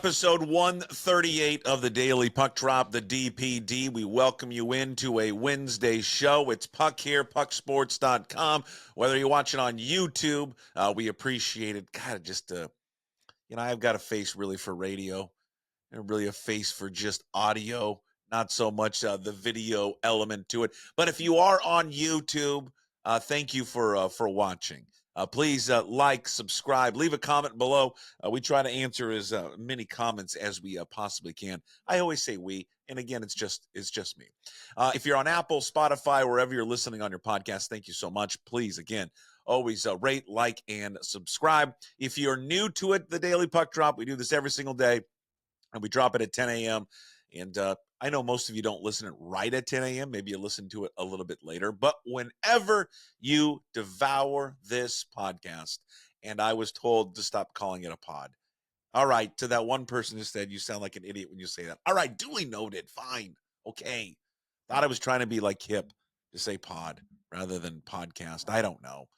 episode 138 of the Daily Puck Drop, the DPD. We welcome you into a Wednesday show. It's Puck here, pucksports.com. Whether you're watching on YouTube, we appreciate it. God, I've got a face really for radio and really a face for just audio, not so much the video element to it. But if you are on YouTube, thank you for watching. Please like, subscribe, leave a comment below. We try to answer as many comments as we possibly can. I always say we, and again, it's just me. If you're on Apple, Spotify, wherever you're listening on your podcast, thank you so much. Please, again, always rate, like, and subscribe. If you're new to it, the Daily Puck Drop, we do this every single day, and we drop it at 10 a.m. And I know most of you don't listen right at 10 a.m. Maybe you listen to it a little bit later. But whenever you devour this podcast, and I was told to stop calling it a pod. All right, to that one person who said, you sound like an idiot when you say that. All right, duly noted. Fine. Okay. Thought I was trying to be like hip to say pod rather than podcast. I don't know.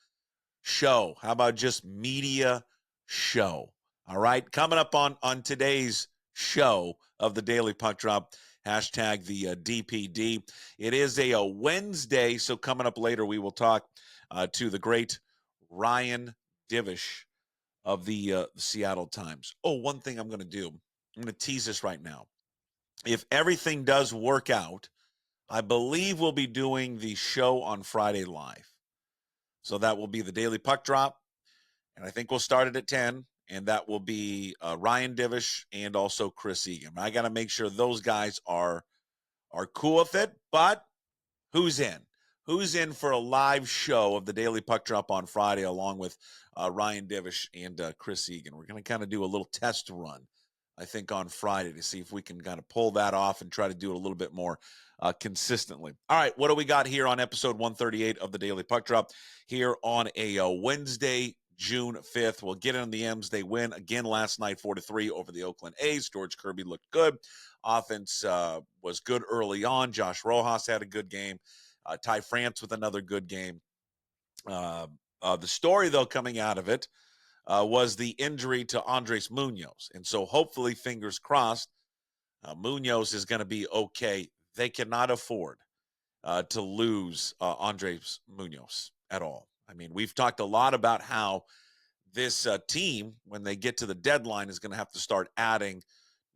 Show. How about just media show? All right. Coming up on today's show of the Daily Puck Drop, hashtag the DPD. It is a Wednesday, so coming up later, we will talk to the great Ryan Divish of the Seattle Times. Oh, one thing I'm going to do, I'm going to tease this right now. If everything does work out, I believe we'll be doing the show on Friday live. So that will be the Daily Puck Drop, and I think we'll start it at 10. And that will be Ryan Divish and also Chris Egan. I got to make sure those guys are cool with it. But who's in? Who's in for a live show of the Daily Puck Drop on Friday along with Ryan Divish and Chris Egan? We're going to kind of do a little test run, I think, on Friday to see if we can kind of pull that off and try to do it a little bit more consistently. All right, what do we got here on episode 138 of the Daily Puck Drop here on a Wednesday, June 5th. We'll get in the M's. They win again last night, 4-3 over the Oakland A's. George Kirby looked good. Offense was good early on. Josh Rojas had a good game. Ty France with another good game. The story, though, coming out of it was the injury to Andres Munoz. And so hopefully, fingers crossed, Munoz is going to be okay. They cannot afford to lose Andres Munoz at all. I mean, we've talked a lot about how this team, when they get to the deadline, is going to have to start adding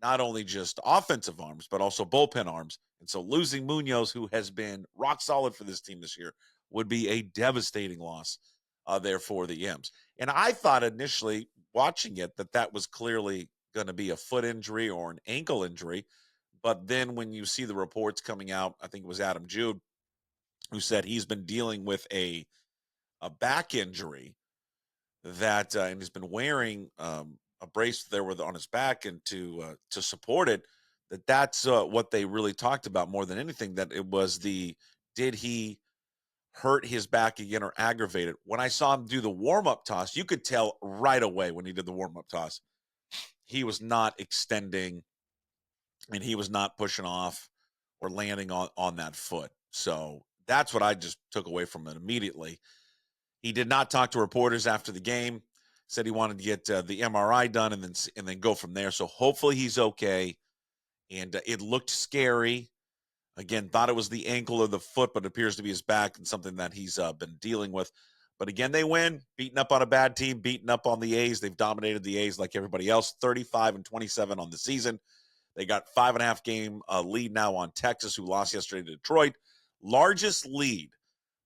not only just offensive arms, but also bullpen arms. And so losing Munoz, who has been rock solid for this team this year, would be a devastating loss there for the M's. And I thought initially watching it that was clearly going to be a foot injury or an ankle injury. But then when you see the reports coming out, I think it was Adam Jude who said he's been dealing with a back injury that and he's been wearing a brace there on his back and to support it. That's what they really talked about more than anything. That it was did he hurt his back again or aggravate it? When I saw him do the warm-up toss, you could tell right away when he did the warm-up toss, he was not extending and he was not pushing off or landing on that foot. So that's what I just took away from it immediately. He did not talk to reporters after the game. Said he wanted to get the MRI done and then go from there. So hopefully he's okay. And it looked scary. Again, thought it was the ankle or the foot, but it appears to be his back and something that he's been dealing with. But again, they win, beating up on a bad team, beating up on the A's. They've dominated the A's like everybody else, 35-27 on the season. They got 5.5 game lead now on Texas, who lost yesterday to Detroit. Largest lead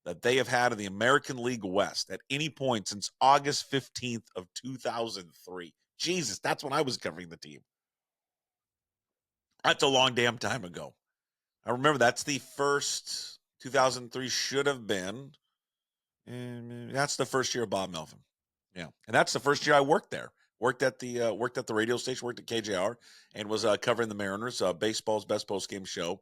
that they have had in the American League West at any point since August 15th of 2003. Jesus, that's when I was covering the team. That's a long damn time ago. I remember that's the first 2003 should have been. And that's the first year of Bob Melvin. Yeah. And that's the first year I worked there. Worked at the radio station, worked at KJR, and was covering the Mariners, baseball's best post-game show,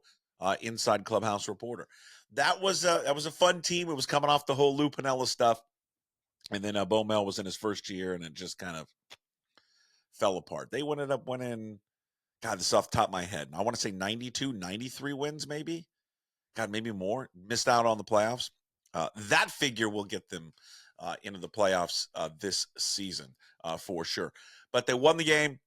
inside clubhouse reporter. That was a fun team. It was coming off the whole Lou Piniella stuff. And then Bo Mel was in his first year, and it just kind of fell apart. They ended up winning, God, this is off the top of my head. I want to say 92, 93 wins maybe. God, maybe more. Missed out on the playoffs. That figure will get them into the playoffs this season for sure. But they won the game.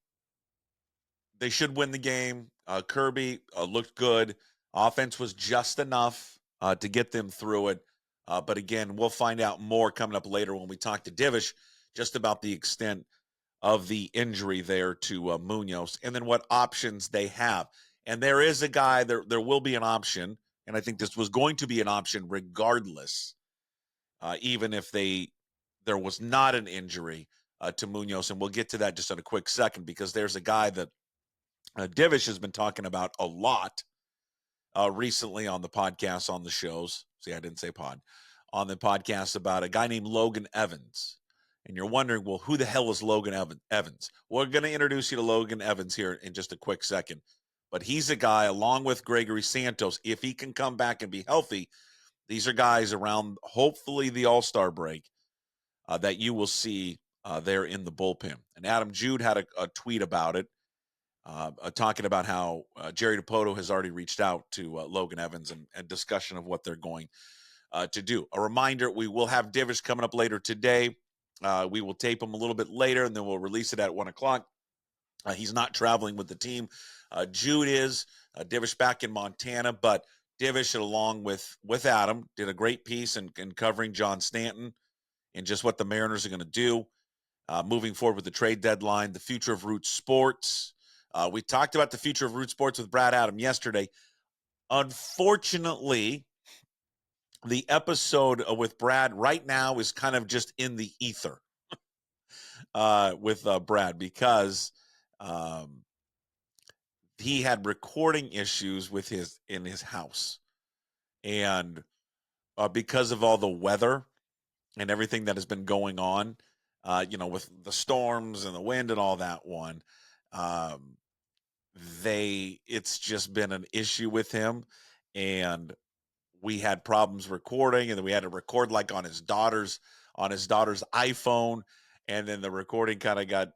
they should win the game. Kirby looked good. Offense was just enough to get them through it. But again, we'll find out more coming up later when we talk to Divish just about the extent of the injury there to Munoz and then what options they have. And there is a guy, there will be an option, and I think this was going to be an option regardless, even if there was not an injury to Munoz. And we'll get to that just in a quick second because there's a guy that Divish has been talking about a lot recently on the podcast, on the shows. See, I didn't say pod. On the podcast about a guy named Logan Evans. And you're wondering, well, who the hell is Logan Evans? We're going to introduce you to Logan Evans here in just a quick second. But he's a guy, along with Gregory Santos, if he can come back and be healthy, these are guys around, hopefully, the All-Star break that you will see there in the bullpen. And Adam Jude had a tweet about it, talking about how Jerry DiPoto has already reached out to Logan Evans and discussion of what they're going to do. A reminder, we will have Divish coming up later today. We will tape him a little bit later, and then we'll release it at 1 o'clock. He's not traveling with the team. Jude is. Divish back in Montana, but Divish, along with Adam, did a great piece in covering John Stanton and just what the Mariners are going to do moving forward with the trade deadline, the future of Root Sports. We talked about the future of Root Sports with Brad Adam yesterday. Unfortunately, the episode with Brad right now is kind of just in the ether with Brad because he had recording issues with in his house. And because of all the weather and everything that has been going on, with the storms and the wind and all that one, it's just been an issue with him. And we had problems recording, and then we had to record like on his daughter's iPhone, and then the recording kind of got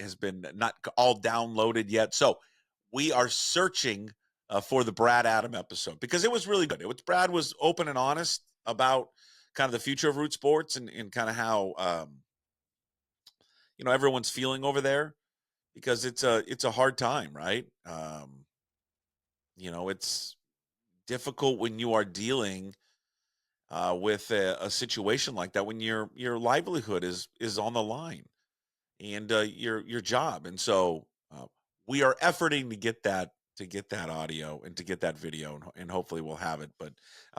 has been not all downloaded yet. So we are searching for the Brad Adam episode because it was really good. Brad was open and honest about kind of the future of Root Sports and kind of how everyone's feeling over there because it's a hard time, right? It's difficult when you are dealing with a situation like that when your livelihood is on the line and your job. And so we are efforting to get that audio and to get that video, and hopefully we'll have it. But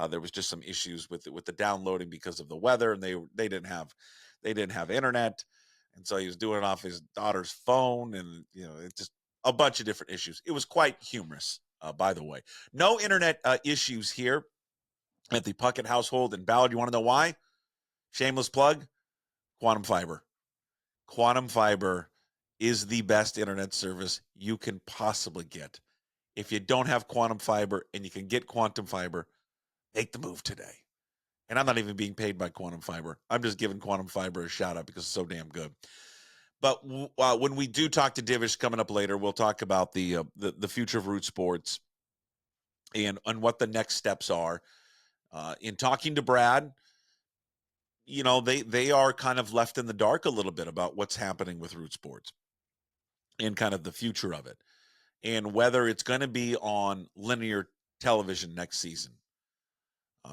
there was just some issues with the downloading because of the weather, and they didn't have internet, and so he was doing it off his daughter's phone, and it's just a bunch of different issues. It was quite humorous, by the way. No internet issues here at the Puckett household in Ballard. You want to know why? Shameless plug, Quantum Fiber. Quantum Fiber is the best internet service you can possibly get. If you don't have Quantum Fiber and you can get Quantum Fiber, make the move today. And I'm not even being paid by Quantum Fiber. I'm just giving Quantum Fiber a shout out because it's so damn good. But when we do talk to Divish coming up later, we'll talk about the future of Root Sports and what the next steps are. In talking to Brad, they are kind of left in the dark a little bit about what's happening with Root Sports and kind of the future of it and whether it's going to be on linear television next season.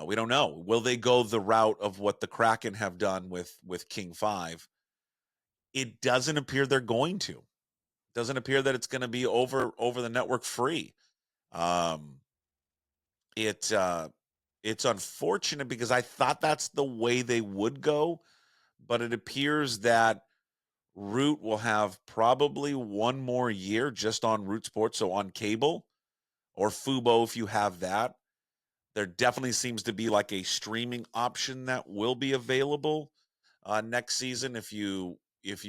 We don't know. Will they go the route of what the Kraken have done with King 5? It doesn't appear they're going to. It doesn't appear that it's going to be over the network free. It's unfortunate because I thought that's the way they would go, but it appears that Root will have probably one more year just on Root Sports, so on cable or Fubo if you have that. There definitely seems to be like a streaming option that will be available next season if you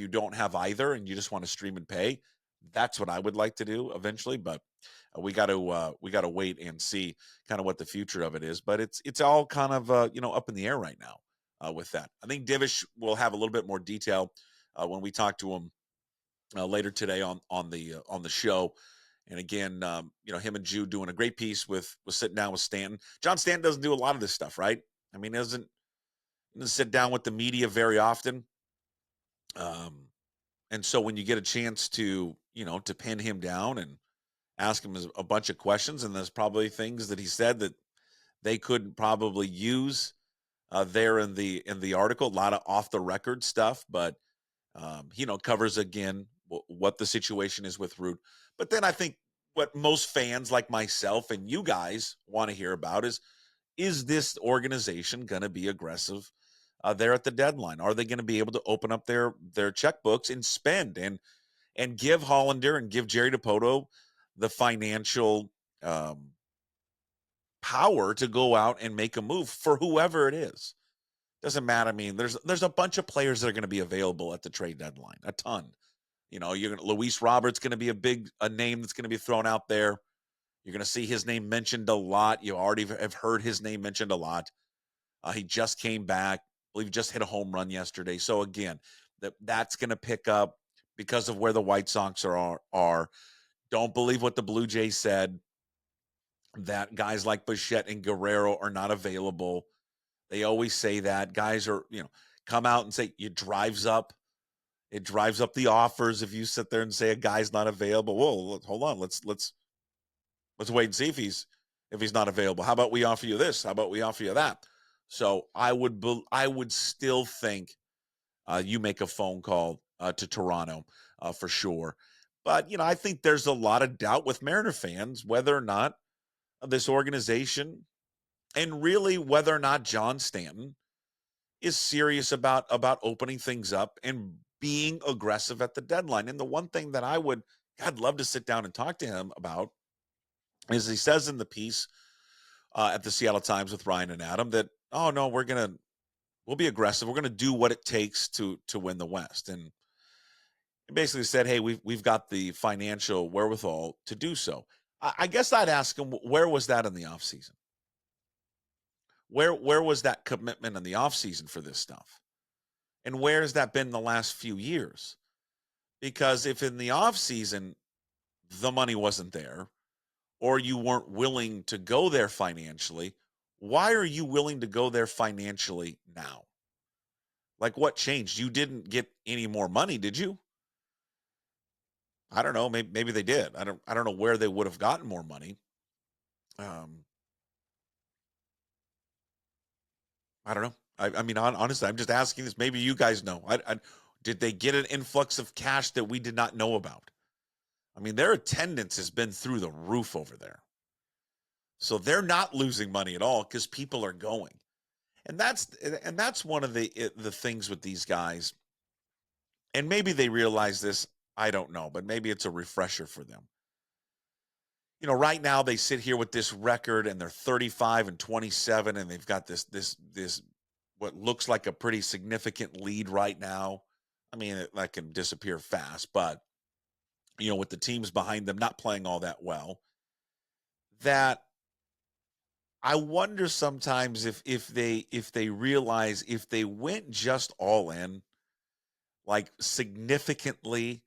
don't have either and you just want to stream and pay. That's what I would like to do eventually, but we got to wait and see kind of what the future of it is. But it's all kind of up in the air right now with that. I think Divish will have a little bit more detail when we talk to him later today on the show. And again, him and Jude doing a great piece with sitting down with Stanton. John Stanton doesn't do a lot of this stuff, right? I mean, he doesn't sit down with the media very often. And so when you get a chance to, to pin him down and ask him a bunch of questions, and there's probably things that he said that they could probably use there in the article, a lot of off the record stuff, but covers again what the situation is with Root. But then I think what most fans like myself and you guys want to hear about is this organization going to be aggressive there at the deadline? Are they going to be able to open up their checkbooks and spend and give Hollander and give Jerry DiPoto the financial power to go out and make a move for whoever it is? Doesn't matter. I mean, there's a bunch of players that are going to be available at the trade deadline, a ton. Luis Roberts going to be a name that's going to be thrown out there. You're going to see his name mentioned a lot. You already have heard his name mentioned a lot. He just came back. I believe he just hit a home run yesterday. So again, that's going to pick up because of where the White Sox are. Don't believe what the Blue Jays said, that guys like Bichette and Guerrero are not available. They always say that. Guys are, come out and say it drives up the offers if you sit there and say a guy's not available. Whoa, hold on. Let's wait and see if he's not available. How about we offer you this? How about we offer you that? So I would still think you make a phone call to Toronto for sure. But I think there's a lot of doubt with Mariner fans whether or not this organization, and really whether or not John Stanton is serious about opening things up and being aggressive at the deadline. And the one thing that I'd love to sit down and talk to him about is he says in the piece at the Seattle Times with Ryan and Adam that, oh no, we'll be aggressive. We're going to do what it takes to win the West. And he basically said, hey, we've got the financial wherewithal to do so. I guess I'd ask him, where was that in the offseason? Where was that commitment in the offseason for this stuff? And where has that been the last few years? Because if in the offseason the money wasn't there, or you weren't willing to go there financially, why are you willing to go there financially now? Like, what changed? You didn't get any more money, did you? I don't know. Maybe they did. I don't know where they would have gotten more money. I don't know. I mean, honestly, I'm just asking this. Maybe you guys know. Did they get an influx of cash that we did not know about? I mean, their attendance has been through the roof over there. So they're not losing money at all because people are going. And that's one of the things with these guys. And maybe they realize this, I don't know, but maybe it's a refresher for them. Right now they sit here with this record and they're 35-27 and they've got this what looks like a pretty significant lead right now. I mean, that can disappear fast, but with the teams behind them not playing all that well, that I wonder sometimes if they realize if they went just all in, like significantly,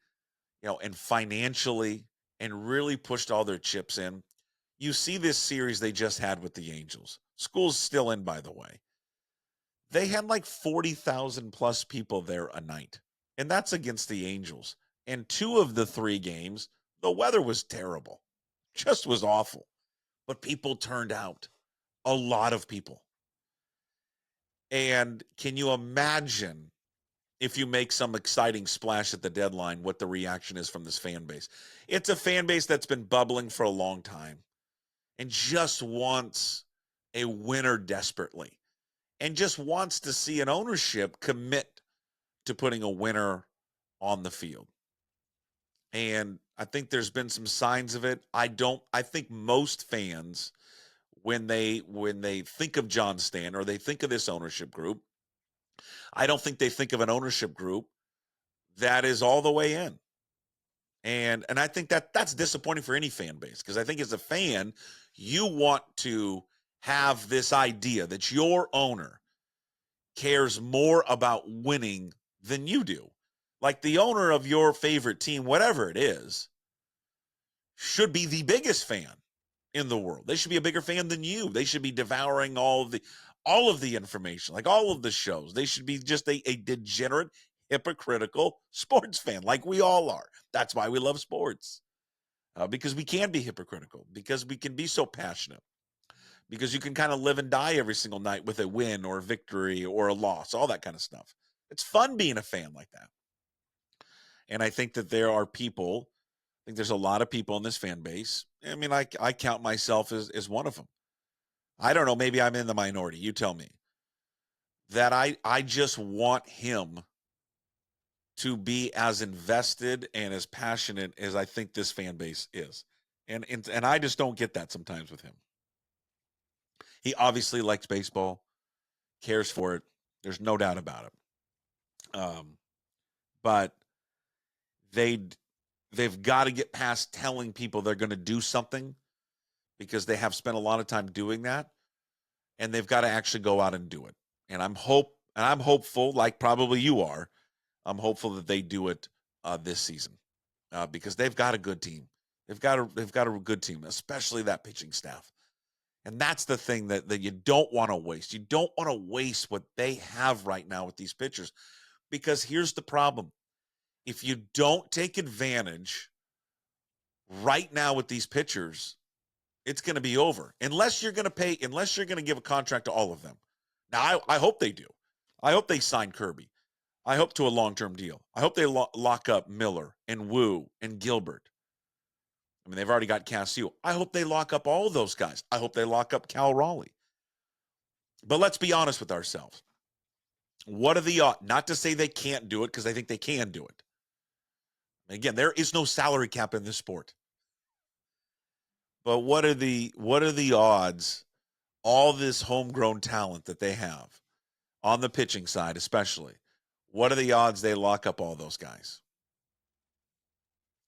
and financially, and really pushed all their chips in. You see this series they just had with the Angels. School's still in, by the way. They had like 40,000 plus people there a night, and that's against the Angels. And 2 of the 3 games, the weather was terrible, just was awful. But people turned out, a lot of people. And can you imagine if you make some exciting splash at the deadline, what the reaction is from this fan base? It's a fan base that's been bubbling for a long time and just wants a winner desperately and just wants to see an ownership commit to putting a winner on the field. And I think there's been some signs of it. I think most fans, when they think of John Stan or they think of this ownership group, I don't think they think of an ownership group that is all the way in. And I think that's disappointing for any fan base, because I think as a fan, you want to have this idea that your owner cares more about winning than you do. Like the owner of your favorite team, whatever it is, should be the biggest fan in the world. They should be a bigger fan than you. They should be devouring all of the information, like all of the shows. They should be just a degenerate hypocritical sports fan, like we all are. That's why we love sports, because we can be hypocritical, because we can be so passionate, because you can kind of live and die every single night with a win or a victory or a loss, all that kind of stuff. It's fun being a fan like that. And I think that there are people, I think there's a lot of people in this fan base. I mean, I count myself as one of them. I don't know, maybe I'm in the minority. You tell me. That I just want him to be as invested and as passionate as I think this fan base is. And I just don't get that sometimes with him. He obviously likes baseball, cares for it. There's no doubt about it. But they they've got to get past telling people they're going to do something, because they have spent a lot of time doing that, and they've got to actually go out and do it. And I'm hopeful, like probably you are. I'm hopeful that they do it this season, because they've got a good team. They've got a good team, especially that pitching staff. And that's the thing that you don't want to waste. You don't want to waste what they have right now with these pitchers, because here's the problem. If you don't take advantage right now with these pitchers, it's going to be over. Unless you're going to give a contract to all of them. Now, I hope they do. I hope they sign Kirby. I hope to a long-term deal. I hope they lock up Miller and Wu and Gilbert. I mean, they've already got Castillo. I hope they lock up all those guys. I hope they lock up Cal Raleigh. But let's be honest with ourselves. What are the odds? Not to say they can't do it, because I think they can do it. Again, there is no salary cap in this sport. But what are the odds? All this homegrown talent that they have on the pitching side, especially. What are the odds they lock up all those guys?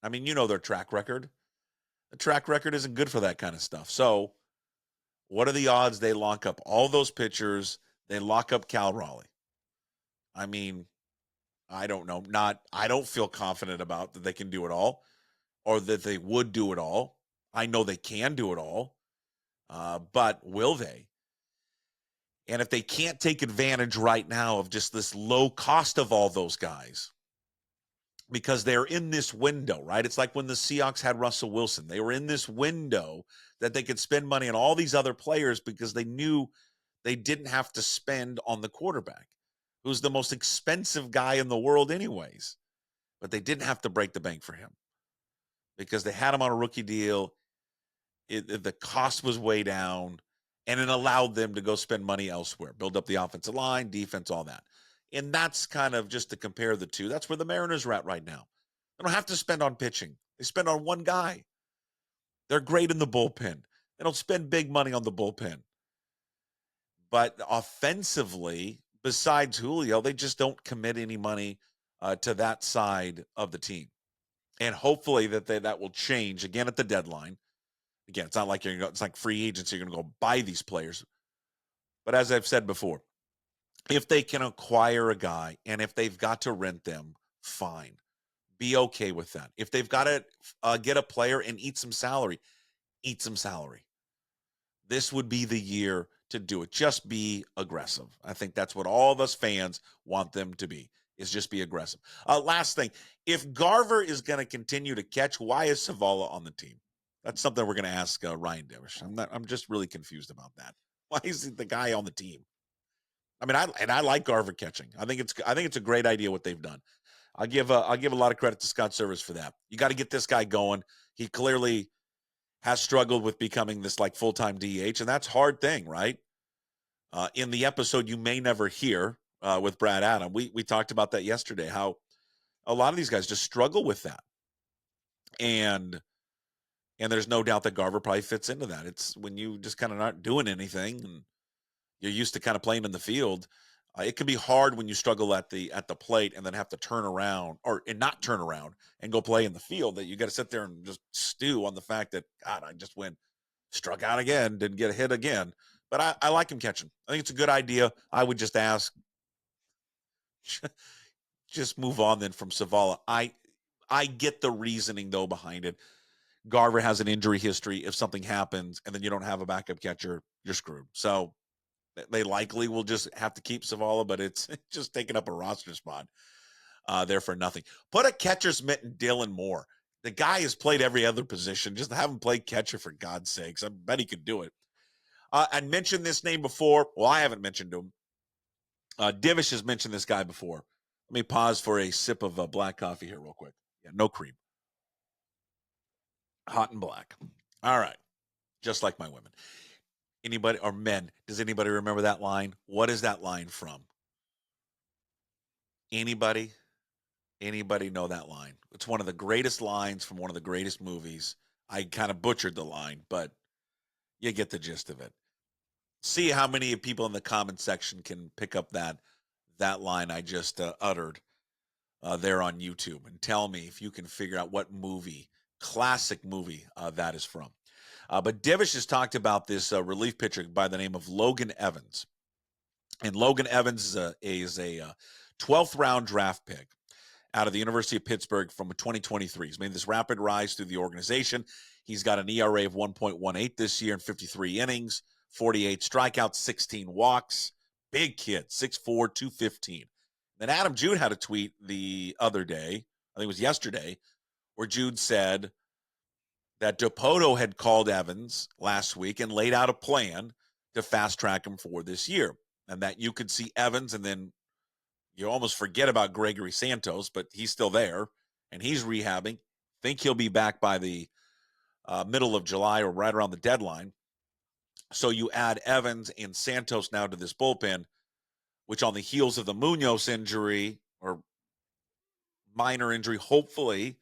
I mean, you know their track record. The track record isn't good for that kind of stuff. So, what are the odds they lock up all those pitchers? They lock up Cal Raleigh. I mean, I don't know. I don't feel confident about that they can do it all, or that they would do it all. I know they can do it all, but will they? And if they can't take advantage right now of just this low cost of all those guys, because they're in this window, right? It's like when the Seahawks had Russell Wilson. They were in this window that they could spend money on all these other players, because they knew they didn't have to spend on the quarterback, who's the most expensive guy in the world anyways. But they didn't have to break the bank for him, because they had him on a rookie deal. The cost was way down, and it allowed them to go spend money elsewhere, build up the offensive line, defense, all that. And that's kind of just to compare the two. That's where the Mariners are at right now. They don't have to spend on pitching. They spend on one guy. They're great in the bullpen. They don't spend big money on the bullpen. But offensively, besides Julio, they just don't commit any money to that side of the team. And hopefully that will change again at the deadline. Again, it's not like it's like free agency. You're going to go buy these players. But as I've said before, if they can acquire a guy and if they've got to rent them, fine. Be okay with that. If they've got to get a player and eat some salary, eat some salary. This would be the year to do it. Just be aggressive. I think that's what all of us fans want them to be, is just be aggressive. Last thing, if Garver is going to continue to catch, why is Savala on the team? That's something we're going to ask Ryan Divish. I'm just really confused about that. Why is he the guy on the team? I mean, I like Garver catching. I think it's a great idea what they've done. I'll give a lot of credit to Scott Service for that. You got to get this guy going. He clearly has struggled with becoming this like full-time DH, and that's a hard thing, right? In the episode you may never hear with Brad Adam, we talked about that yesterday, how a lot of these guys just struggle with that. And there's no doubt that Garver probably fits into that. It's when you just kind of not doing anything and you're used to kind of playing in the field. It can be hard when you struggle at the plate and then have to turn around and not turn around and go play in the field, that you got to sit there and just stew on the fact that, God, I just struck out again, didn't get a hit again. But I like him catching. I think it's a good idea. I would just ask, just move on then from Savala. I get the reasoning, though, behind it. Garver has an injury history. If something happens and then you don't have a backup catcher, you're screwed. So they likely will just have to keep Savala, but it's just taking up a roster spot. there for nothing. Put a catcher's mitt in Dylan Moore. The guy has played every other position. Just have him play catcher, for God's sakes. I bet he could do it. I mentioned this name before. Well, I haven't mentioned him. Divish has mentioned this guy before. Let me pause for a sip of black coffee here real quick. Yeah, no cream. Hot and black. All right. Just like my women. Anybody, or men, does anybody remember that line? What is that line from? Anybody? Anybody know that line? It's one of the greatest lines from one of the greatest movies. I kind of butchered the line, but you get the gist of it. See how many people in the comment section can pick up that line I just uttered there on YouTube, and tell me if you can figure out what movie, classic movie, that is from. But Divish has talked about this relief pitcher by the name of Logan Evans. And Logan Evans is a 12th round draft pick out of the University of Pittsburgh from 2023. He's made this rapid rise through the organization. He's got an ERA of 1.18 this year in 53 innings, 48 strikeouts, 16 walks. Big kid, 6'4", 215. Then Adam Jude had a tweet the other day, I think it was yesterday, where Jude said that Dipoto had called Evans last week and laid out a plan to fast track him for this year. And that you could see Evans, and then you almost forget about Gregory Santos, but he's still there and he's rehabbing. Think he'll be back by the middle of July or right around the deadline. So you add Evans and Santos now to this bullpen, which on the heels of the Munoz injury or minor injury, hopefully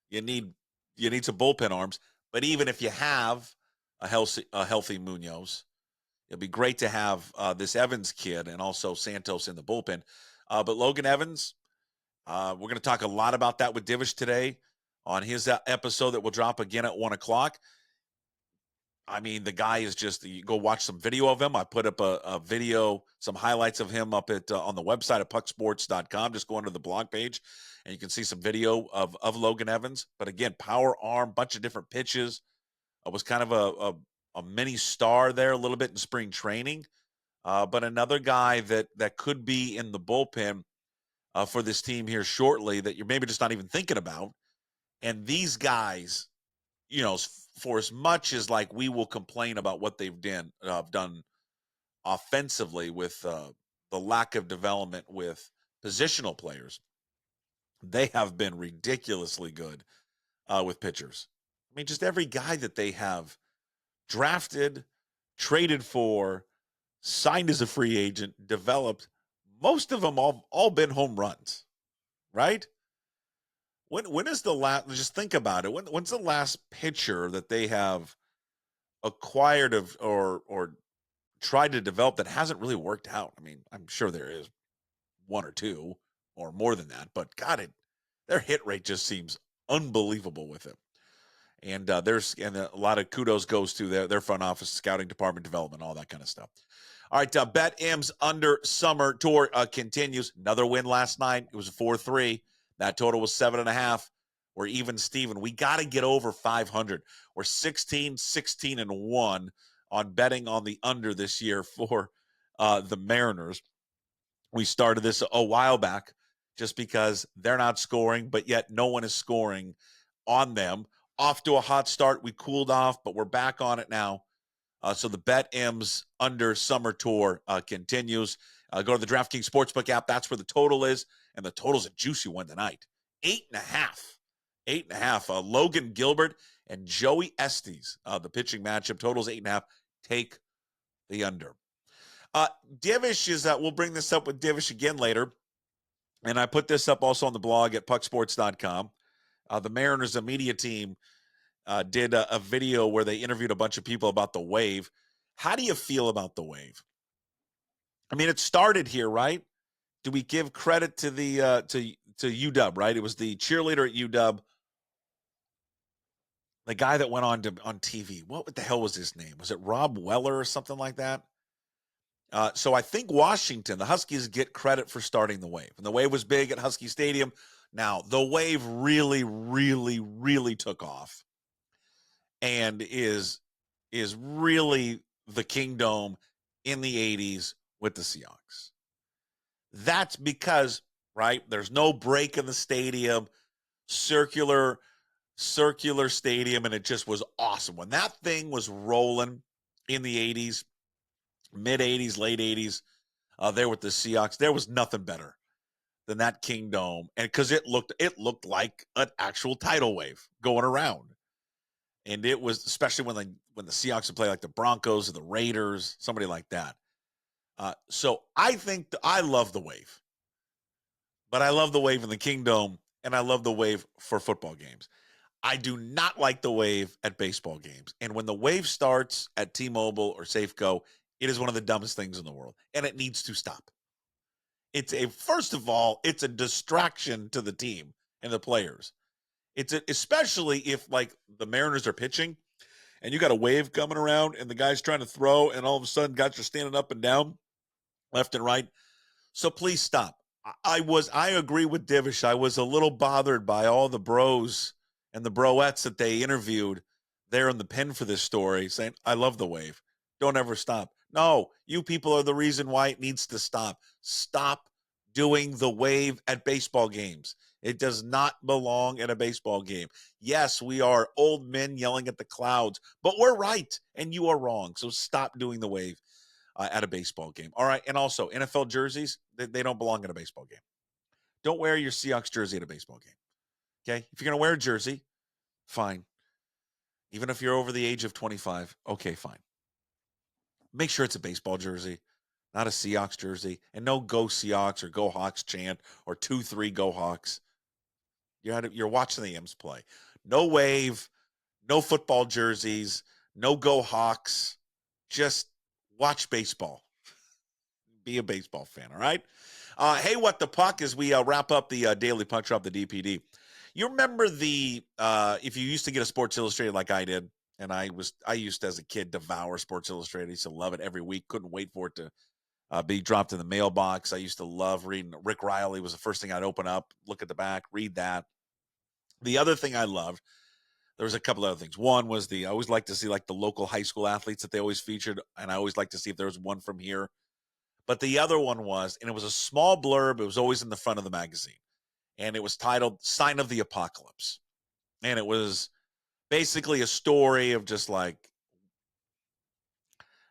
you need some bullpen arms. But even if you have a healthy Munoz, it'd be great to have this Evans kid and also Santos in the bullpen. But Logan Evans, we're going to talk a lot about that with Divish today on his episode that will drop again at 1 o'clock. I mean, the guy is just, you go watch some video of him. I put up a video, some highlights of him up at on the website at pucksports.com. Just go under the blog page and you can see some video of Logan Evans. But again, power arm, bunch of different pitches. Was kind of a mini star there a little bit in spring training. But another guy that could be in the bullpen for this team here shortly that you're maybe just not even thinking about. And these guys, for as much as like we will complain about what they've done offensively with the lack of development with positional players, they have been ridiculously good with pitchers. I mean, just every guy that they have drafted, traded for, signed as a free agent, developed, most of them all been home runs, right? When is the last? Just think about it. When's the last pitcher that they have acquired or tried to develop that hasn't really worked out? I mean, I'm sure there is one or two or more than that, but God, their hit rate just seems unbelievable with it. And a lot of kudos goes to their front office, scouting department, development, all that kind of stuff. All right, BetM's Under Summer Tour continues. Another win last night. It was a 4-3. That total was 7.5. We're even, Steven. We got to get over 500. We're 16-16-1 on betting on the under this year for the Mariners. We started this a while back just because they're not scoring, but yet no one is scoring on them. Off to a hot start. We cooled off, but we're back on it now. So the BetM's Under Summer Tour continues. Go to the DraftKings Sportsbook app. That's where the total is. And the total's a juicy one tonight. 8.5. 8.5. Logan Gilbert and Joey Estes. The pitching matchup. Total's 8.5. Take the under. Divish is, we'll bring this up with Divish again later. And I put this up also on the blog at pucksports.com. The Mariners, media team, did a video where they interviewed a bunch of people about the wave. How do you feel about the wave? I mean, it started here, right? Do we give credit to the to UW, right? It was the cheerleader at UW, the guy that went on TV. What the hell was his name? Was it Rob Weller or something like that? So I think Washington, the Huskies, get credit for starting the wave. And the wave was big at Husky Stadium. Now, the wave really, really, really took off and is really the kingdom in the 80s with the Seahawks. That's because right? There's no break in the stadium, circular stadium, and it just was awesome. When that thing was rolling in the 80s, mid 80s, late 80s, there with the Seahawks, there was nothing better than that Kingdome, and because it looked like an actual tidal wave going around, and it was, especially when the Seahawks would play like the Broncos or the Raiders, somebody like that. So I think I love the wave, but I love the wave in the Kingdome, and I love the wave for football games. I do not like the wave at baseball games. And when the wave starts at T-Mobile or Safeco, it is one of the dumbest things in the world, and it needs to stop. First of all, it's a distraction to the team and the players. Especially if like the Mariners are pitching and you got a wave coming around and the guy's trying to throw and all of a sudden guys are standing up and down, left and right. So please stop. I agree with Divish. I was a little bothered by all the bros and the broettes that they interviewed there in the pen for this story, saying, I love the wave. Don't ever stop. No, you people are the reason why it needs to stop. Stop doing the wave at baseball games. It does not belong at a baseball game. Yes, we are old men yelling at the clouds, but we're right and you are wrong. So stop doing the wave at a baseball game. All right. And also, NFL jerseys, they don't belong at a baseball game. Don't wear your Seahawks jersey at a baseball game. Okay. If you're going to wear a jersey, fine. Even if you're over the age of 25, okay, fine. Make sure it's a baseball jersey, not a Seahawks jersey. And no go Seahawks or go Hawks chant or 2-3 go Hawks. You're watching the M's play. No wave, no football jerseys, no go Hawks. Just watch baseball. Be a baseball fan, all right? Hey, what the puck, as we wrap up the Daily Puck Drop, the DPD. You remember if you used to get a Sports Illustrated like I did, and I used to, as a kid, devour Sports Illustrated. I used to love it every week. Couldn't wait for it to be dropped in the mailbox. I used to love reading. Rick Riley was the first thing I'd open up, look at the back, read that. The other thing I loved, there was a couple other things. One was I always like to see like the local high school athletes that they always featured, and I always like to see if there was one from here. But the other one was, and it was a small blurb, it was always in the front of the magazine, and it was titled Sign of the Apocalypse. And it was basically a story of just like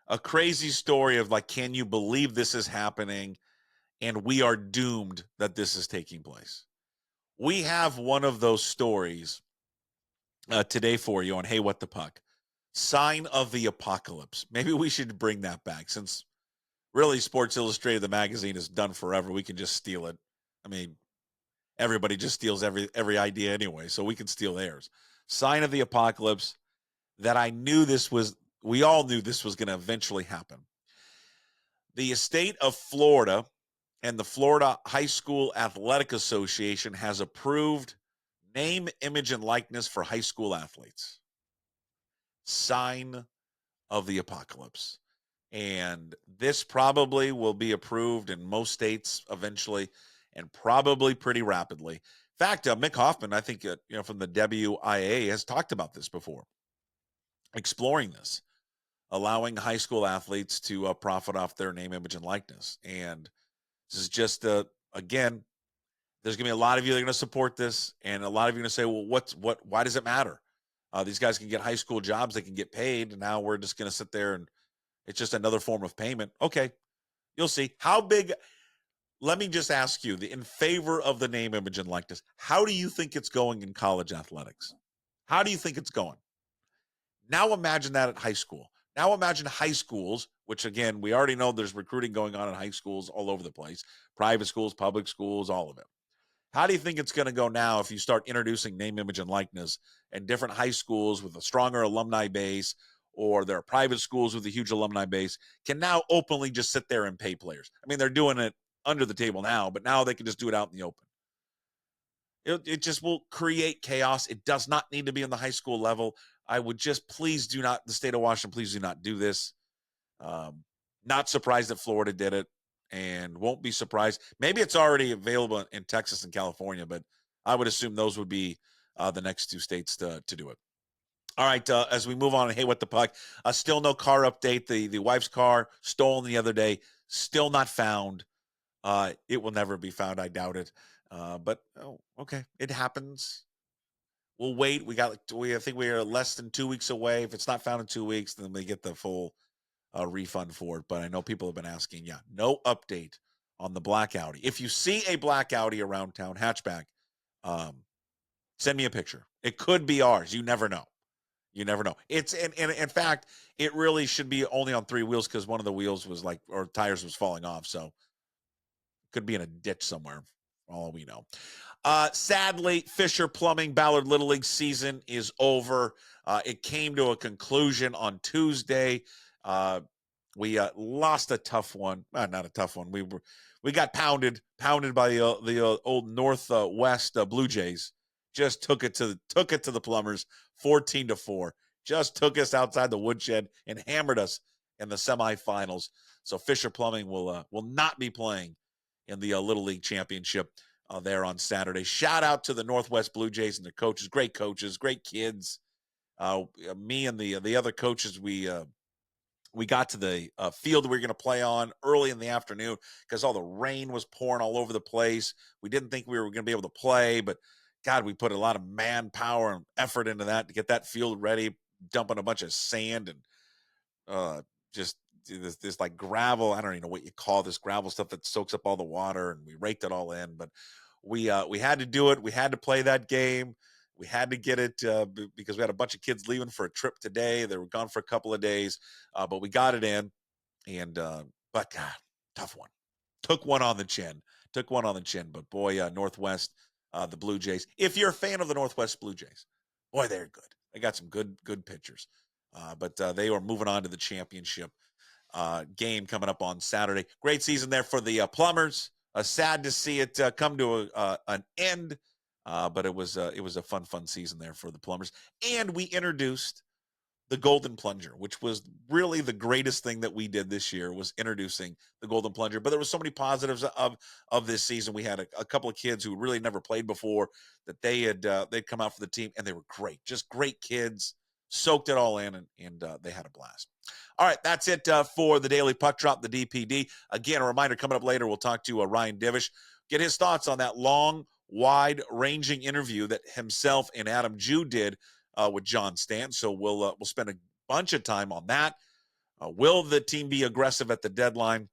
a crazy story of like, can you believe this is happening? And we are doomed that this is taking place. We have one of those stories today for you on Hey, What the Puck? Sign of the Apocalypse. Maybe we should bring that back, since really Sports Illustrated, the magazine, is done forever. We can just steal it. I mean, everybody just steals every idea anyway, so we can steal theirs. Sign of the Apocalypse, that we all knew this was going to eventually happen. The state of Florida and the Florida High School Athletic Association has approved name, image, and likeness for high school athletes. Sign of the Apocalypse. And this probably will be approved in most states eventually, and probably pretty rapidly. In fact, Mick Hoffman, I think, from the WIA, has talked about this before, exploring this, allowing high school athletes to profit off their name, image, and likeness. And this is just, again, there's going to be a lot of you that are going to support this, and a lot of you are going to say, well, why does it matter? These guys can get high school jobs, they can get paid, and now we're just going to sit there and it's just another form of payment. Okay, you'll see. How big? Let me just ask you, in favor of the name, image, and likeness, how do you think it's going in college athletics? How do you think it's going? Now imagine that at high school. Now imagine high schools, which again, we already know there's recruiting going on in high schools all over the place, private schools, public schools, all of it. How do you think it's going to go now if you start introducing name, image, and likeness in different high schools with a stronger alumni base, or there are private schools with a huge alumni base, can now openly just sit there and pay players? I mean, they're doing it under the table now, but now they can just do it out in the open. It just will create chaos. It does not need to be on the high school level. I would just, please do not, the state of Washington, please do not do this. Not surprised that Florida did it, and won't be surprised. Maybe it's already available in Texas and California, but I would assume those would be the next two states to do it. All right, as we move on, Hey, What the Puck? Still no car update. The wife's car stolen the other day, still not found. It will never be found. I doubt it. But okay, it happens. We'll wait. I think we are less than 2 weeks away. If it's not found in 2 weeks, then they get the full refund for it. But I know people have been asking. Yeah, no update on the black Audi. If you see a black Audi around town, hatchback, send me a picture. It could be ours. You never know. You never know. It's and in fact, it really should be only on 3 wheels because one of the wheels was or tires was falling off. So it could be in a ditch somewhere. For all we know. Sadly, Fisher Plumbing Ballard Little League season is over. It came to a conclusion on Tuesday. We lost a tough one. Not a tough one. We got pounded by the old Northwest Blue Jays. Just took it to the Plumbers, 14-4. Just took us outside the woodshed and hammered us in the semifinals. So Fisher Plumbing will not be playing in the Little League Championship there on Saturday. Shout out to the Northwest Blue Jays and their coaches, great kids. Me and the other coaches, we got to the field we were going to play on early in the afternoon because all the rain was pouring all over the place. We didn't think we were going to be able to play, but God, we put a lot of manpower and effort into that to get that field ready, dumping a bunch of sand and just this like gravel. I don't even know what you call this gravel stuff that soaks up all the water, and we raked it all in. But we had to do it. We had to play that game. We had to get it because we had a bunch of kids leaving for a trip today. They were gone for a couple of days, but we got it in. And but God, tough one. Took one on the chin. But boy, Northwest, the Blue Jays. If you're a fan of the Northwest Blue Jays, boy, they're good. They got some good pitchers. But they are moving on to the championship game coming up on Saturday. Great season there for the Plumbers. Sad to see it come to an end, but it was a fun season there for the Plumbers. And we introduced the Golden Plunger, which was really the greatest thing that we did this year, was introducing the Golden Plunger. But there were so many positives of this season. We had a couple of kids who really never played before that they'd come out for the team, and they were great, just great kids, soaked it all in, and they had a blast. All right, that's it for the Daily Puck Drop, the DPD. Again, a reminder, coming up later, we'll talk to Ryan Divish, get his thoughts on that long, wide-ranging interview that himself and Adam Jew did with John Stanton. So we'll spend a bunch of time on that. Will the team be aggressive at the deadline?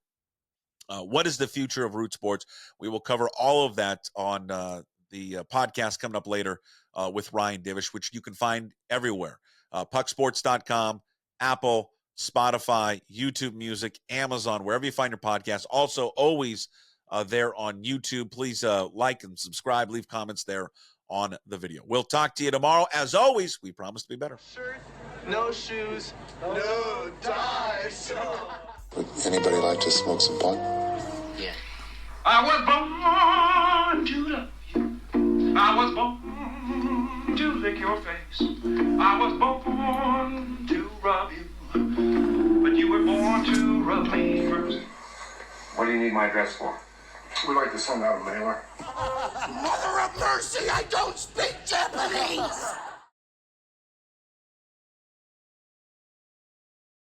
What is the future of Root Sports? We will cover all of that on the podcast coming up later with Ryan Divish, which you can find everywhere. Pucksports.com, Apple, Spotify, YouTube Music, Amazon, wherever you find your podcast. Also, always there on YouTube. Please like and subscribe, leave comments there on the video. We'll talk to you tomorrow. As always, we promise to be better. Shirt, no shoes, no ties. Would anybody like to smoke some pot? Yeah. I was born to love you. I was born to lick your face. I was born to rub you. But you were born to rub me first. What do you need my address for? We'd like to send out a mailer. Mother of mercy, I don't speak Japanese!